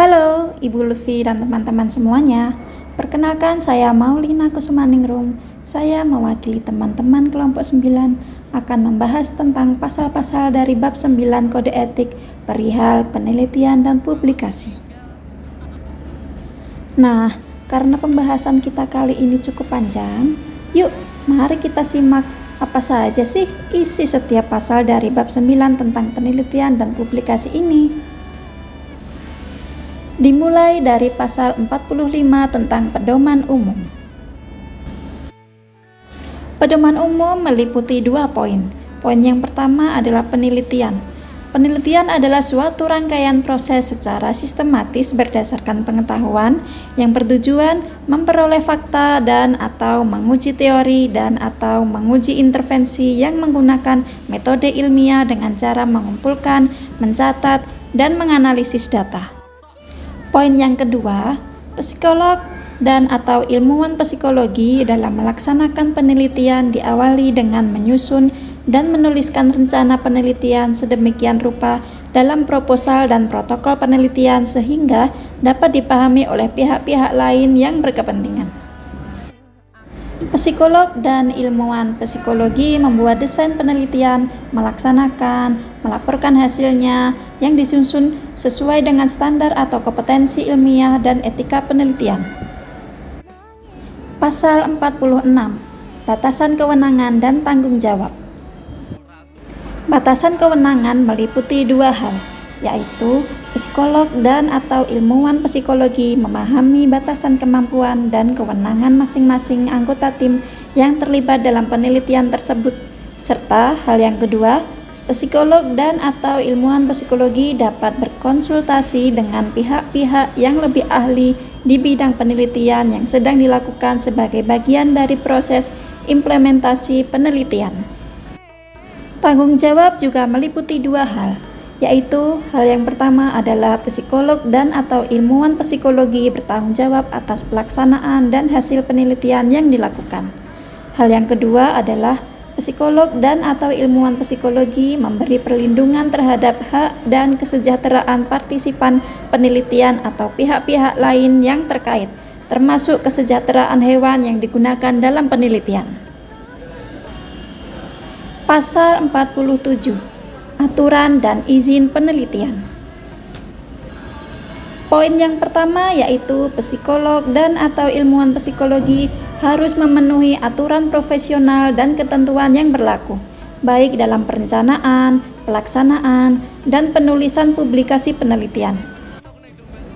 Halo, Ibu Lutfi dan teman-teman semuanya. Perkenalkan, saya Maulina Kusumaningrum. Saya mewakili teman-teman kelompok 9 akan membahas tentang pasal-pasal dari bab 9 Kode Etik perihal penelitian dan publikasi. Nah, karena pembahasan kita kali ini cukup panjang, yuk mari kita simak apa saja sih isi setiap pasal dari bab 9 tentang penelitian dan publikasi ini. Dimulai dari pasal 45 tentang pedoman umum. Pedoman umum meliputi 2 poin. Poin yang pertama adalah penelitian. Penelitian adalah suatu rangkaian proses secara sistematis berdasarkan pengetahuan yang bertujuan memperoleh fakta dan atau menguji teori dan atau menguji intervensi yang menggunakan metode ilmiah dengan cara mengumpulkan, mencatat, dan menganalisis data. Poin yang kedua, psikolog dan atau ilmuwan psikologi dalam melaksanakan penelitian diawali dengan menyusun dan menuliskan rencana penelitian sedemikian rupa dalam proposal dan protokol penelitian sehingga dapat dipahami oleh pihak-pihak lain yang berkepentingan. Psikolog dan ilmuwan psikologi membuat desain penelitian, melaksanakan, melaporkan hasilnya yang disusun sesuai dengan standar atau kompetensi ilmiah dan etika penelitian. Pasal 46. Batasan kewenangan dan tanggung jawab. Batasan kewenangan meliputi 2 hal, yaitu psikolog dan atau ilmuwan psikologi memahami batasan kemampuan dan kewenangan masing-masing anggota tim yang terlibat dalam penelitian tersebut, serta hal yang kedua, psikolog dan atau ilmuwan psikologi dapat berkonsultasi dengan pihak-pihak yang lebih ahli di bidang penelitian yang sedang dilakukan sebagai bagian dari proses implementasi penelitian. Tanggung jawab juga meliputi 2 hal, yaitu hal yang pertama adalah psikolog dan atau ilmuwan psikologi bertanggung jawab atas pelaksanaan dan hasil penelitian yang dilakukan. Hal yang kedua adalah psikolog dan atau ilmuwan psikologi memberi perlindungan terhadap hak dan kesejahteraan partisipan penelitian atau pihak-pihak lain yang terkait, termasuk kesejahteraan hewan yang digunakan dalam penelitian. Pasal 47. Aturan dan izin penelitian. Poin yang pertama yaitu psikolog dan atau ilmuwan psikologi harus memenuhi aturan profesional dan ketentuan yang berlaku, baik dalam perencanaan, pelaksanaan, dan penulisan publikasi penelitian.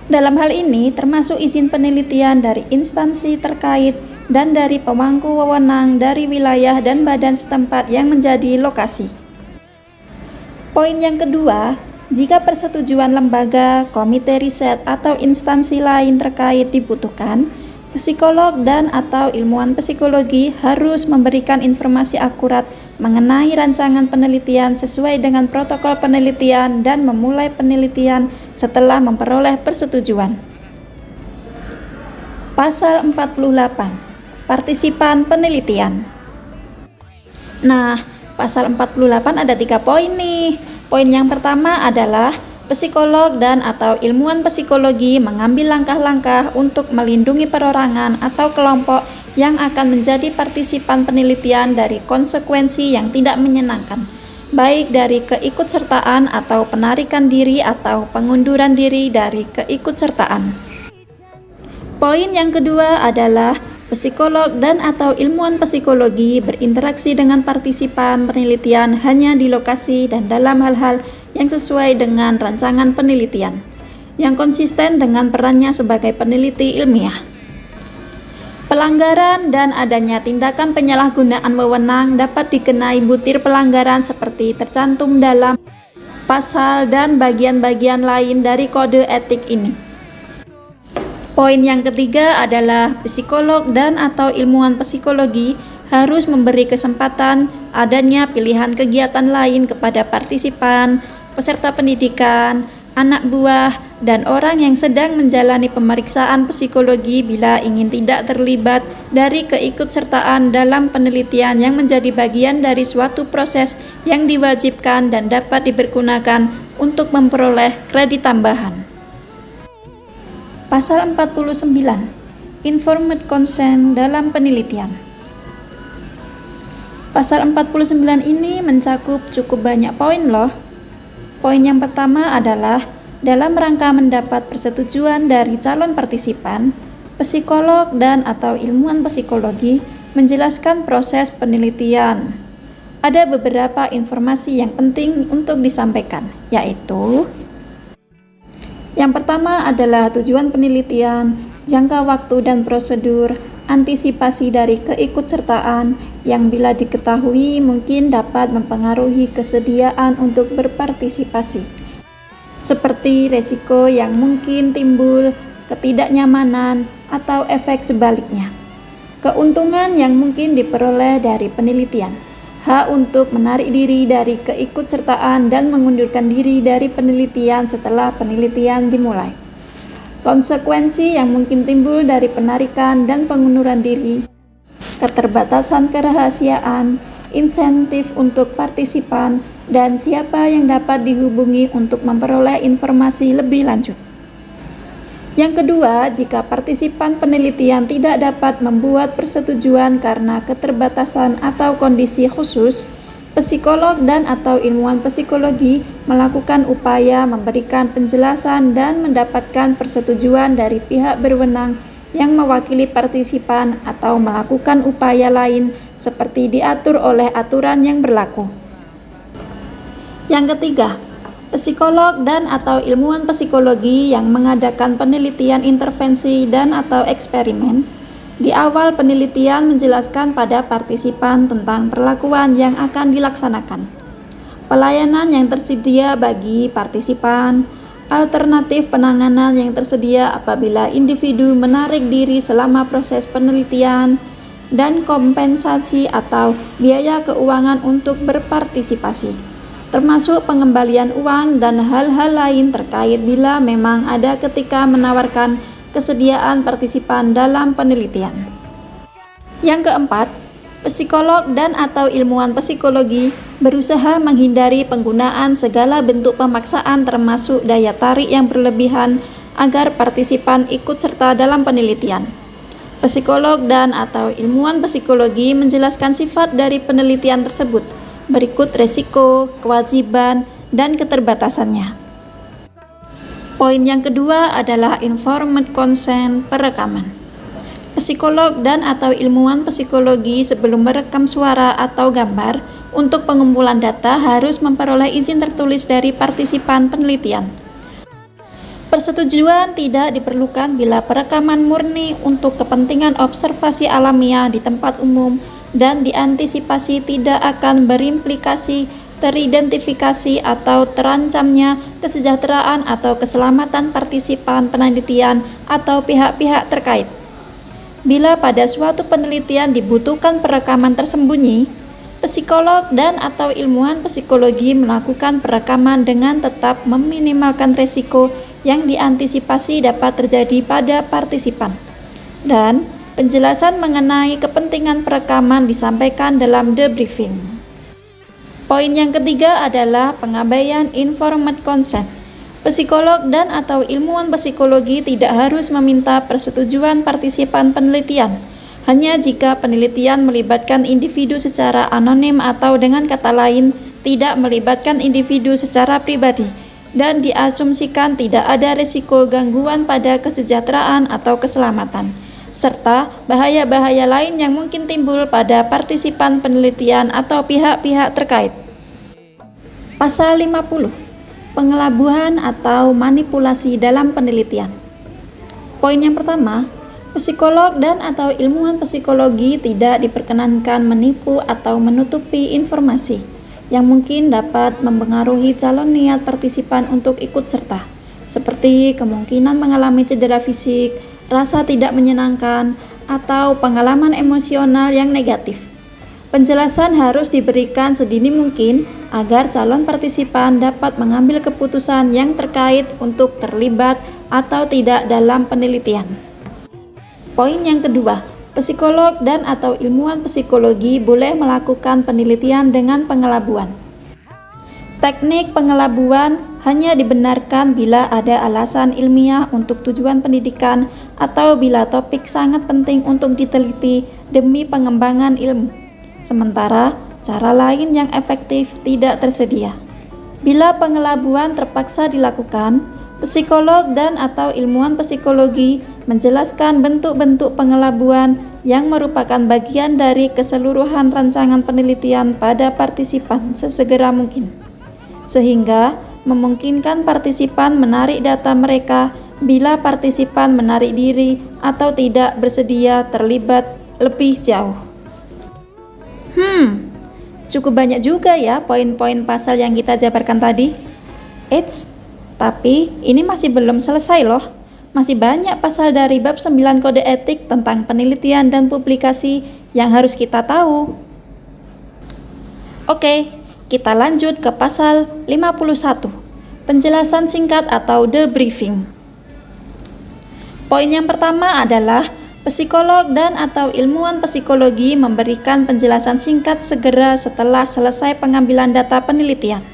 Dalam hal ini termasuk izin penelitian dari instansi terkait dan dari pemangku wewenang dari wilayah dan badan setempat yang menjadi lokasi. Poin yang kedua, jika persetujuan lembaga, komite riset, atau instansi lain terkait dibutuhkan, psikolog dan atau ilmuwan psikologi harus memberikan informasi akurat mengenai rancangan penelitian sesuai dengan protokol penelitian dan memulai penelitian setelah memperoleh persetujuan. Pasal 48. Partisipan penelitian. Nah, pasal 48 ada 3 poin nih. Poin yang pertama adalah psikolog dan atau ilmuwan psikologi mengambil langkah-langkah untuk melindungi perorangan atau kelompok yang akan menjadi partisipan penelitian dari konsekuensi yang tidak menyenangkan, baik dari keikutsertaan atau penarikan diri atau pengunduran diri dari keikutsertaan. Poin yang kedua adalah psikolog dan atau ilmuwan psikologi berinteraksi dengan partisipan penelitian hanya di lokasi dan dalam hal-hal yang sesuai dengan rancangan penelitian, yang konsisten dengan perannya sebagai peneliti ilmiah. Pelanggaran dan adanya tindakan penyalahgunaan wewenang dapat dikenai butir pelanggaran seperti tercantum dalam pasal dan bagian-bagian lain dari kode etik ini. Poin yang ketiga adalah psikolog dan atau ilmuwan psikologi harus memberi kesempatan adanya pilihan kegiatan lain kepada partisipan, peserta pendidikan, anak buah, dan orang yang sedang menjalani pemeriksaan psikologi bila ingin tidak terlibat dari keikutsertaan dalam penelitian yang menjadi bagian dari suatu proses yang diwajibkan dan dapat dipergunakan untuk memperoleh kredit tambahan. Pasal 49, Informed Consent dalam penelitian. Pasal 49 ini mencakup cukup banyak poin loh. Poin yang pertama adalah dalam rangka mendapat persetujuan dari calon partisipan, psikolog dan atau ilmuwan psikologi menjelaskan proses penelitian. Ada beberapa informasi yang penting untuk disampaikan, yaitu yang pertama adalah tujuan penelitian, jangka waktu dan prosedur, antisipasi dari keikutsertaan yang bila diketahui mungkin dapat mempengaruhi kesediaan untuk berpartisipasi, seperti resiko yang mungkin timbul, ketidaknyamanan, atau efek sebaliknya. Keuntungan yang mungkin diperoleh dari penelitian, hak untuk menarik diri dari keikutsertaan dan mengundurkan diri dari penelitian setelah penelitian dimulai. Konsekuensi yang mungkin timbul dari penarikan dan pengunduran diri, keterbatasan kerahasiaan, insentif untuk partisipan, dan siapa yang dapat dihubungi untuk memperoleh informasi lebih lanjut. Yang kedua, jika partisipan penelitian tidak dapat membuat persetujuan karena keterbatasan atau kondisi khusus, psikolog dan atau ilmuwan psikologi melakukan upaya memberikan penjelasan dan mendapatkan persetujuan dari pihak berwenang yang mewakili partisipan atau melakukan upaya lain seperti diatur oleh aturan yang berlaku. Yang ketiga, psikolog dan atau ilmuwan psikologi yang mengadakan penelitian intervensi dan atau eksperimen di awal penelitian menjelaskan pada partisipan tentang perlakuan yang akan dilaksanakan, pelayanan yang tersedia bagi partisipan, alternatif penanganan yang tersedia apabila individu menarik diri selama proses penelitian, dan kompensasi atau biaya keuangan untuk berpartisipasi, termasuk pengembalian uang dan hal-hal lain terkait bila memang ada ketika menawarkan kesediaan partisipan dalam penelitian. Yang keempat, psikolog dan atau ilmuwan psikologi berusaha menghindari penggunaan segala bentuk pemaksaan termasuk daya tarik yang berlebihan agar partisipan ikut serta dalam penelitian. Psikolog dan atau ilmuwan psikologi menjelaskan sifat dari penelitian tersebut, berikut resiko, kewajiban, dan keterbatasannya. Poin yang kedua adalah informed consent perekaman. Psikolog dan atau ilmuwan psikologi sebelum merekam suara atau gambar untuk pengumpulan data harus memperoleh izin tertulis dari partisipan penelitian. Persetujuan tidak diperlukan bila perekaman murni untuk kepentingan observasi alamiah di tempat umum dan diantisipasi tidak akan berimplikasi teridentifikasi atau terancamnya kesejahteraan atau keselamatan partisipan penelitian atau pihak-pihak terkait. Bila pada suatu penelitian dibutuhkan perekaman tersembunyi, psikolog dan atau ilmuwan psikologi melakukan perekaman dengan tetap meminimalkan resiko yang diantisipasi dapat terjadi pada partisipan. Dan penjelasan mengenai kepentingan perekaman disampaikan dalam debriefing. Poin yang ketiga adalah pengabaian informed consent. Psikolog dan atau ilmuwan psikologi tidak harus meminta persetujuan partisipan penelitian, hanya jika penelitian melibatkan individu secara anonim atau dengan kata lain, tidak melibatkan individu secara pribadi, dan diasumsikan tidak ada risiko gangguan pada kesejahteraan atau keselamatan, serta bahaya-bahaya lain yang mungkin timbul pada partisipan penelitian atau pihak-pihak terkait. Pasal 50, pengelabuhan atau manipulasi dalam penelitian. Poin yang pertama, psikolog dan atau ilmuwan psikologi tidak diperkenankan menipu atau menutupi informasi yang mungkin dapat mempengaruhi calon niat partisipan untuk ikut serta, seperti kemungkinan mengalami cedera fisik, rasa tidak menyenangkan, atau pengalaman emosional yang negatif. Penjelasan harus diberikan sedini mungkin agar calon partisipan dapat mengambil keputusan yang terkait untuk terlibat atau tidak dalam penelitian. Poin yang kedua, psikolog dan atau ilmuwan psikologi boleh melakukan penelitian dengan pengelabuan. Teknik pengelabuan hanya dibenarkan bila ada alasan ilmiah untuk tujuan pendidikan atau bila topik sangat penting untuk diteliti demi pengembangan ilmu. Sementara, cara lain yang efektif tidak tersedia. Bila pengelabuan terpaksa dilakukan, psikolog dan atau ilmuwan psikologi menjelaskan bentuk-bentuk pengelabuan yang merupakan bagian dari keseluruhan rancangan penelitian pada partisipan sesegera mungkin, sehingga memungkinkan partisipan menarik data mereka bila partisipan menarik diri atau tidak bersedia terlibat lebih jauh. Cukup banyak juga ya poin-poin pasal yang kita jabarkan tadi. Eits, tapi ini masih belum selesai loh. Masih banyak pasal dari bab 9 kode etik tentang penelitian dan publikasi yang harus kita tahu. Oke, kita lanjut ke pasal 51, penjelasan singkat atau debriefing. Poin yang pertama adalah psikolog dan atau ilmuwan psikologi memberikan penjelasan singkat segera setelah selesai pengambilan data penelitian,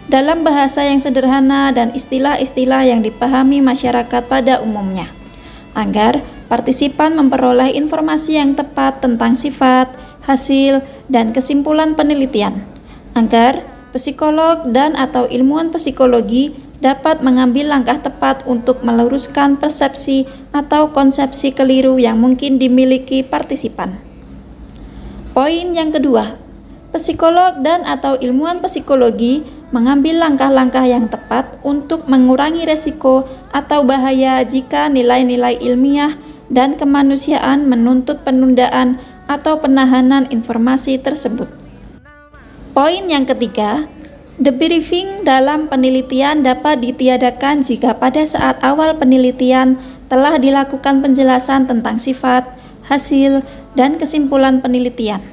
dalam bahasa yang sederhana dan istilah-istilah yang dipahami masyarakat pada umumnya, agar partisipan memperoleh informasi yang tepat tentang sifat, hasil, dan kesimpulan penelitian, agar psikolog dan atau ilmuwan psikologi dapat mengambil langkah tepat untuk meluruskan persepsi atau konsepsi keliru yang mungkin dimiliki partisipan. Poin yang kedua, psikolog dan atau ilmuwan psikologi mengambil langkah-langkah yang tepat untuk mengurangi resiko atau bahaya jika nilai-nilai ilmiah dan kemanusiaan menuntut penundaan atau penahanan informasi tersebut. Poin yang ketiga, debriefing dalam penelitian dapat ditiadakan jika pada saat awal penelitian telah dilakukan penjelasan tentang sifat, hasil, dan kesimpulan penelitian,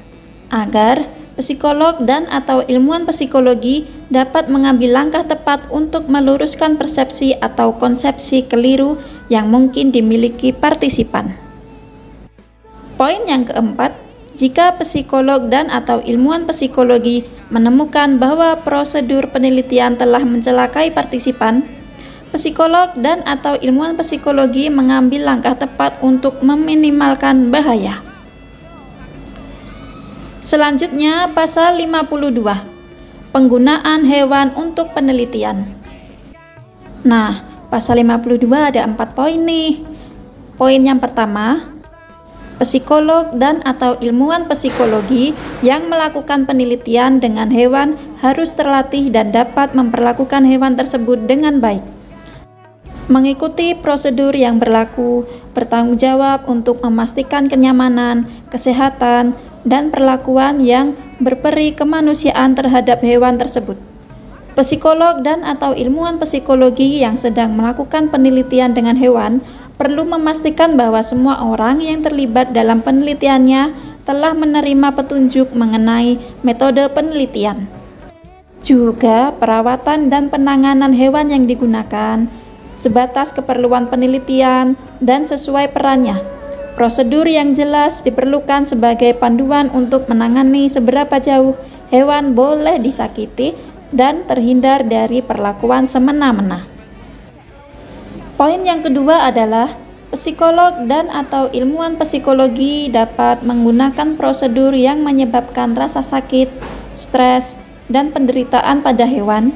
agar psikolog dan atau ilmuwan psikologi dapat mengambil langkah tepat untuk meluruskan persepsi atau konsepsi keliru yang mungkin dimiliki partisipan. Poin yang keempat, jika psikolog dan atau ilmuwan psikologi menemukan bahwa prosedur penelitian telah mencelakai partisipan, psikolog dan atau ilmuwan psikologi mengambil langkah tepat untuk meminimalkan bahaya. Selanjutnya, pasal 52, penggunaan hewan untuk penelitian. Nah, pasal 52 ada 4 poin nih. Poin yang pertama, psikolog dan atau ilmuwan psikologi yang melakukan penelitian dengan hewan harus terlatih dan dapat memperlakukan hewan tersebut dengan baik, mengikuti prosedur yang berlaku, bertanggung jawab untuk memastikan kenyamanan, kesehatan, dan perlakuan yang berperi kemanusiaan terhadap hewan tersebut. Psikolog dan atau ilmuwan psikologi yang sedang melakukan penelitian dengan hewan perlu memastikan bahwa semua orang yang terlibat dalam penelitiannya telah menerima petunjuk mengenai metode penelitian. Juga perawatan dan penanganan hewan yang digunakan, sebatas keperluan penelitian dan sesuai perannya. Prosedur yang jelas diperlukan sebagai panduan untuk menangani seberapa jauh hewan boleh disakiti dan terhindar dari perlakuan semena-mena. Poin yang kedua adalah psikolog dan atau ilmuwan psikologi dapat menggunakan prosedur yang menyebabkan rasa sakit, stres, dan penderitaan pada hewan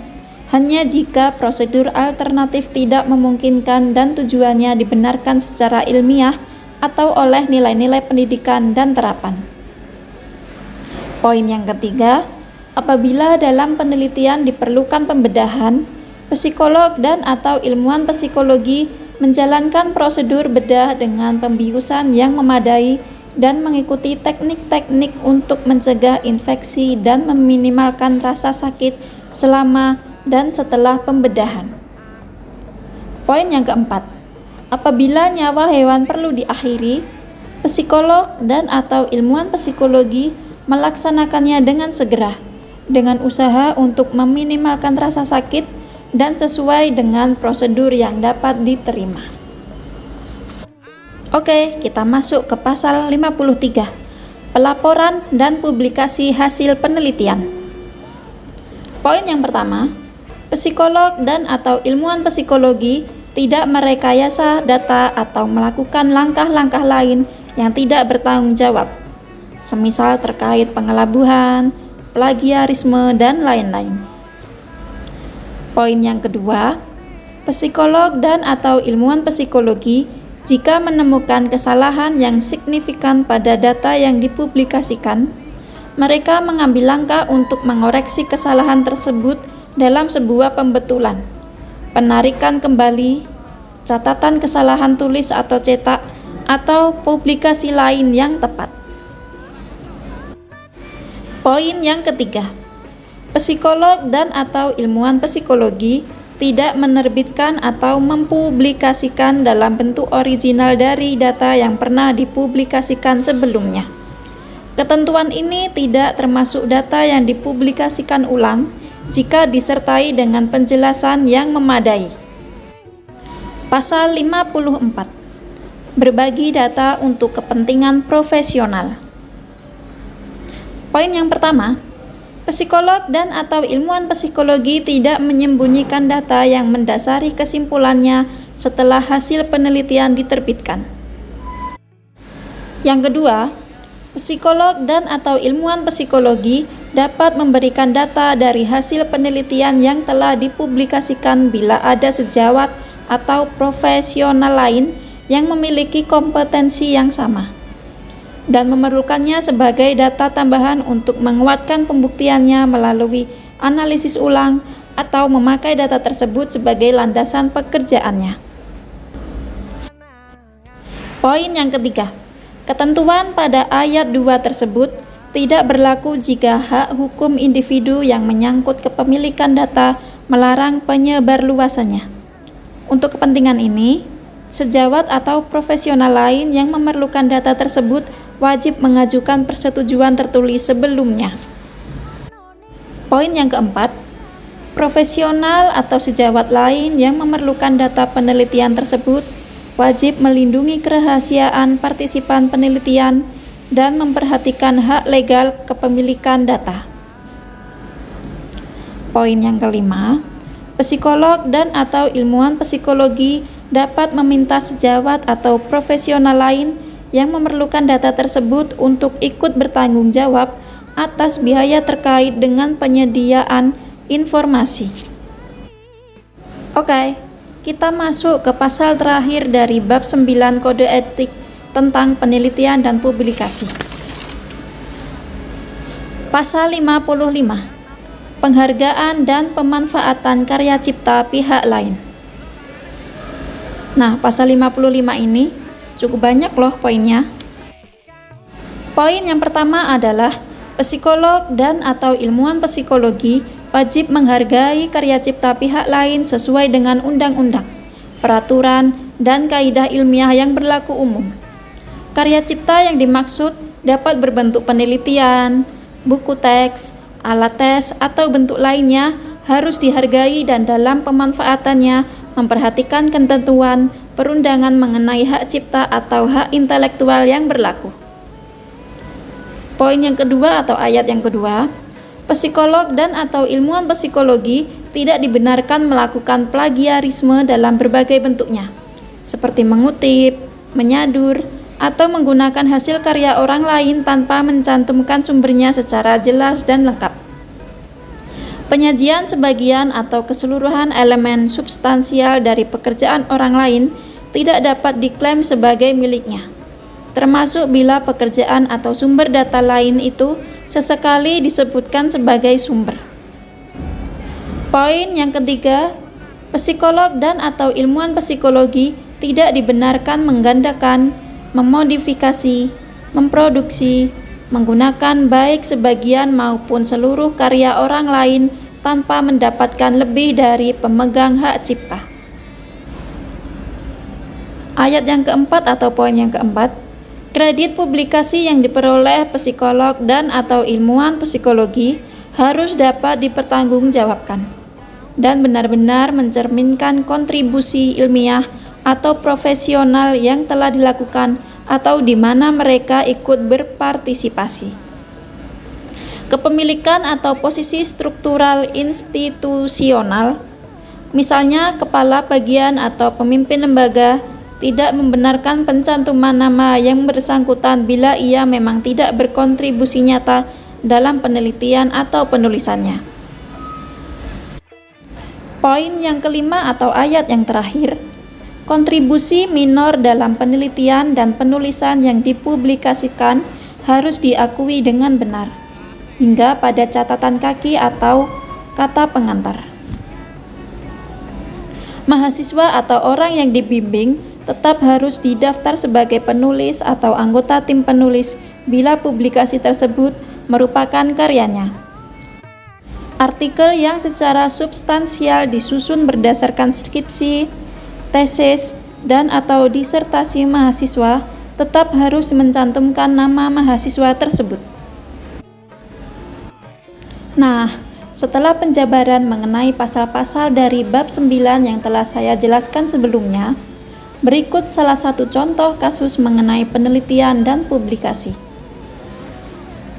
hanya jika prosedur alternatif tidak memungkinkan dan tujuannya dibenarkan secara ilmiah atau oleh nilai-nilai pendidikan dan terapan. Poin yang ketiga, apabila dalam penelitian diperlukan pembedahan, psikolog dan atau ilmuwan psikologi menjalankan prosedur bedah dengan pembiusan yang memadai dan mengikuti teknik-teknik untuk mencegah infeksi dan meminimalkan rasa sakit selama dan setelah pembedahan. Poin yang keempat, apabila nyawa hewan perlu diakhiri, psikolog dan atau ilmuwan psikologi melaksanakannya dengan segera, dengan usaha untuk meminimalkan rasa sakit dan sesuai dengan prosedur yang dapat diterima. Oke, kita masuk ke pasal 53, pelaporan dan publikasi hasil penelitian. Poin yang pertama, psikolog dan atau ilmuwan psikologi tidak merekayasa data atau melakukan langkah-langkah lain yang tidak bertanggung jawab, semisal terkait pengelabuhan, plagiarisme, dan lain-lain. Poin yang kedua, psikolog dan atau ilmuwan psikologi jika menemukan kesalahan yang signifikan pada data yang dipublikasikan, mereka mengambil langkah untuk mengoreksi kesalahan tersebut dalam sebuah pembetulan, penarikan kembali, catatan kesalahan tulis atau cetak, atau publikasi lain yang tepat. Poin yang ketiga, psikolog dan atau ilmuwan psikologi tidak menerbitkan atau mempublikasikan dalam bentuk original dari data yang pernah dipublikasikan sebelumnya. Ketentuan ini tidak termasuk data yang dipublikasikan ulang jika disertai dengan penjelasan yang memadai. Pasal 54. Berbagi data untuk kepentingan profesional. Poin yang pertama, psikolog dan atau ilmuwan psikologi tidak menyembunyikan data yang mendasari kesimpulannya setelah hasil penelitian diterbitkan. Yang kedua, psikolog dan atau ilmuwan psikologi dapat memberikan data dari hasil penelitian yang telah dipublikasikan bila ada sejawat atau profesional lain yang memiliki kompetensi yang sama dan memerlukannya sebagai data tambahan untuk menguatkan pembuktiannya melalui analisis ulang atau memakai data tersebut sebagai landasan pekerjaannya. Poin yang ketiga, ketentuan pada ayat 2 tersebut tidak berlaku jika hak hukum individu yang menyangkut kepemilikan data melarang penyebarluasannya. Untuk kepentingan ini, sejawat atau profesional lain yang memerlukan data tersebut wajib mengajukan persetujuan tertulis sebelumnya. Poin yang keempat, profesional atau sejawat lain yang memerlukan data penelitian tersebut wajib melindungi kerahasiaan partisipan penelitian dan memperhatikan hak legal kepemilikan data. Poin yang kelima, psikolog dan atau ilmuwan psikologi dapat meminta sejawat atau profesional lain yang memerlukan data tersebut untuk ikut bertanggung jawab atas biaya terkait dengan penyediaan informasi. Oke, kita masuk ke pasal terakhir dari bab 9 Kode Etik tentang penelitian dan publikasi. Pasal 55. Penghargaan dan pemanfaatan karya cipta pihak lain. Nah, pasal 55 ini cukup banyak loh poinnya. Poin yang pertama adalah psikolog dan atau ilmuwan psikologi wajib menghargai karya cipta pihak lain sesuai dengan undang-undang, peraturan, dan kaidah ilmiah yang berlaku umum. Karya cipta yang dimaksud dapat berbentuk penelitian, buku teks, alat tes, atau bentuk lainnya harus dihargai dan dalam pemanfaatannya memperhatikan ketentuan perundangan mengenai hak cipta atau hak intelektual yang berlaku. Poin yang kedua atau ayat yang kedua, psikolog dan atau ilmuwan psikologi tidak dibenarkan melakukan plagiarisme dalam berbagai bentuknya, seperti mengutip, menyadur, atau menggunakan hasil karya orang lain tanpa mencantumkan sumbernya secara jelas dan lengkap. Penyajian sebagian atau keseluruhan elemen substansial dari pekerjaan orang lain tidak dapat diklaim sebagai miliknya, termasuk bila pekerjaan atau sumber data lain itu sesekali disebutkan sebagai sumber. Poin yang ketiga, psikolog dan atau ilmuwan psikologi tidak dibenarkan menggandakan, memodifikasi, memproduksi, menggunakan baik sebagian maupun seluruh karya orang lain tanpa mendapatkan lebih dari pemegang hak cipta. Ayat yang keempat atau poin yang keempat, kredit publikasi yang diperoleh psikolog dan atau ilmuwan psikologi harus dapat dipertanggungjawabkan dan benar-benar mencerminkan kontribusi ilmiah atau profesional yang telah dilakukan atau di mana mereka ikut berpartisipasi. kepemilikan atau posisi struktural institusional, misalnya kepala bagian atau pemimpin lembaga, tidak membenarkan pencantuman nama yang bersangkutan bila ia memang tidak berkontribusi nyata dalam penelitian atau penulisannya. Poin yang kelima atau ayat yang terakhir, kontribusi minor dalam penelitian dan penulisan yang dipublikasikan harus diakui dengan benar, hingga pada catatan kaki atau kata pengantar. Mahasiswa atau orang yang dibimbing tetap harus didaftar sebagai penulis atau anggota tim penulis bila publikasi tersebut merupakan karyanya. Artikel yang secara substansial disusun berdasarkan skripsi, tesis, dan atau disertasi mahasiswa tetap harus mencantumkan nama mahasiswa tersebut. Nah, setelah penjabaran mengenai pasal-pasal dari bab 9 yang telah saya jelaskan sebelumnya, berikut salah satu contoh kasus mengenai penelitian dan publikasi.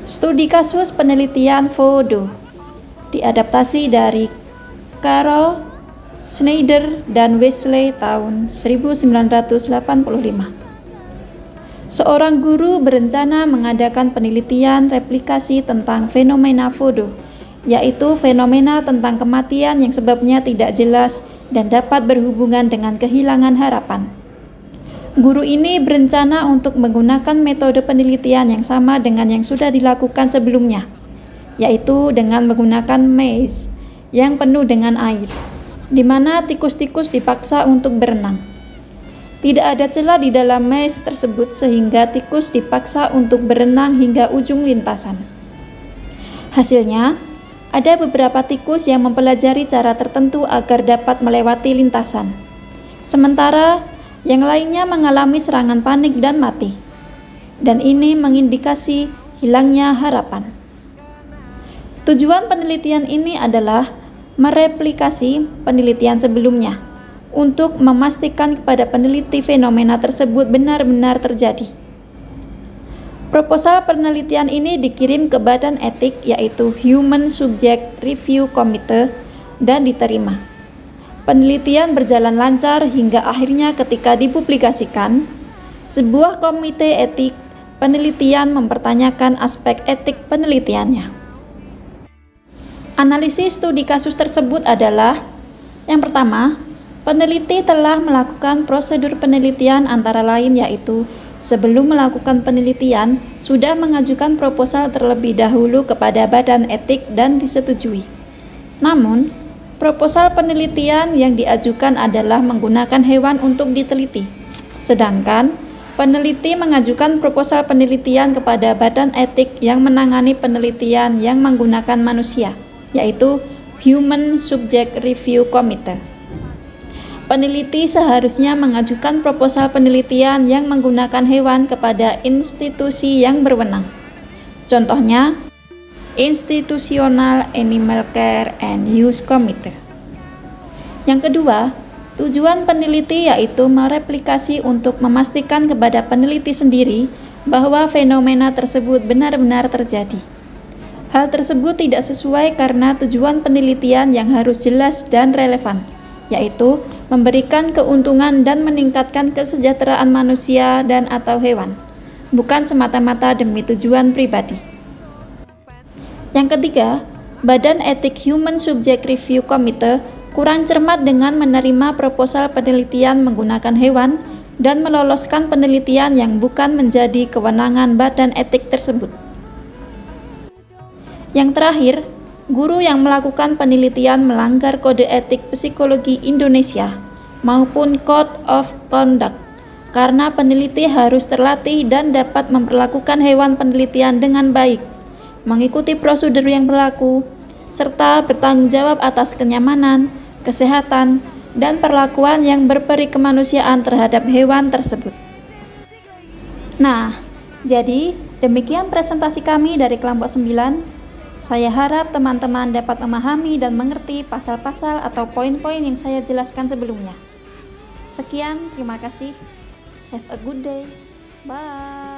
Studi kasus penelitian Fodo diadaptasi dari Carol Schneider dan Wesley tahun 1985. Seorang guru berencana mengadakan penelitian replikasi tentang fenomena Fodo, yaitu fenomena tentang kematian yang sebabnya tidak jelas dan dapat berhubungan dengan kehilangan harapan. Guru ini berencana untuk menggunakan metode penelitian yang sama dengan yang sudah dilakukan sebelumnya, yaitu dengan menggunakan maze yang penuh dengan air, di mana tikus-tikus dipaksa untuk berenang. Tidak ada celah di dalam maze tersebut sehingga tikus dipaksa untuk berenang hingga ujung lintasan. Hasilnya, ada beberapa tikus yang mempelajari cara tertentu agar dapat melewati lintasan, sementara yang lainnya mengalami serangan panik dan mati. Dan ini mengindikasi hilangnya harapan. Tujuan penelitian ini adalah mereplikasi penelitian sebelumnya untuk memastikan kepada peneliti fenomena tersebut benar-benar terjadi. Proposal penelitian ini dikirim ke badan etik yaitu Human Subject Review Committee dan diterima. Penelitian berjalan lancar hingga akhirnya ketika dipublikasikan, sebuah komite etik penelitian mempertanyakan aspek etik penelitiannya. Analisis studi kasus tersebut adalah: yang pertama, peneliti telah melakukan prosedur penelitian antara lain yaitu sebelum melakukan penelitian, sudah mengajukan proposal terlebih dahulu kepada badan etik dan disetujui. Namun, proposal penelitian yang diajukan adalah menggunakan hewan untuk diteliti. Sedangkan, peneliti mengajukan proposal penelitian kepada badan etik yang menangani penelitian yang menggunakan manusia, yaitu Human Subject Review Committee. Peneliti seharusnya mengajukan proposal penelitian yang menggunakan hewan kepada institusi yang berwenang. Contohnya, Institutional Animal Care and Use Committee. Yang kedua, tujuan peneliti yaitu mereplikasi untuk memastikan kepada peneliti sendiri bahwa fenomena tersebut benar-benar terjadi. Hal tersebut tidak sesuai karena tujuan penelitian yang harus jelas dan relevan, yaitu memberikan keuntungan dan meningkatkan kesejahteraan manusia dan atau hewan, bukan semata-mata demi tujuan pribadi. Yang ketiga, Badan Etik Human Subject Review Committee kurang cermat dengan menerima proposal penelitian menggunakan hewan dan meloloskan penelitian yang bukan menjadi kewenangan badan etik tersebut. Yang terakhir, guru yang melakukan penelitian melanggar Kode Etik Psikologi Indonesia maupun Code of Conduct karena peneliti harus terlatih dan dapat memperlakukan hewan penelitian dengan baik, mengikuti prosedur yang berlaku, serta bertanggung jawab atas kenyamanan, kesehatan, dan perlakuan yang berperi kemanusiaan terhadap hewan tersebut. Nah, jadi demikian presentasi kami dari kelompok 9. Saya harap teman-teman dapat memahami dan mengerti pasal-pasal atau poin-poin yang saya jelaskan sebelumnya. Sekian, terima kasih. Have a good day. Bye.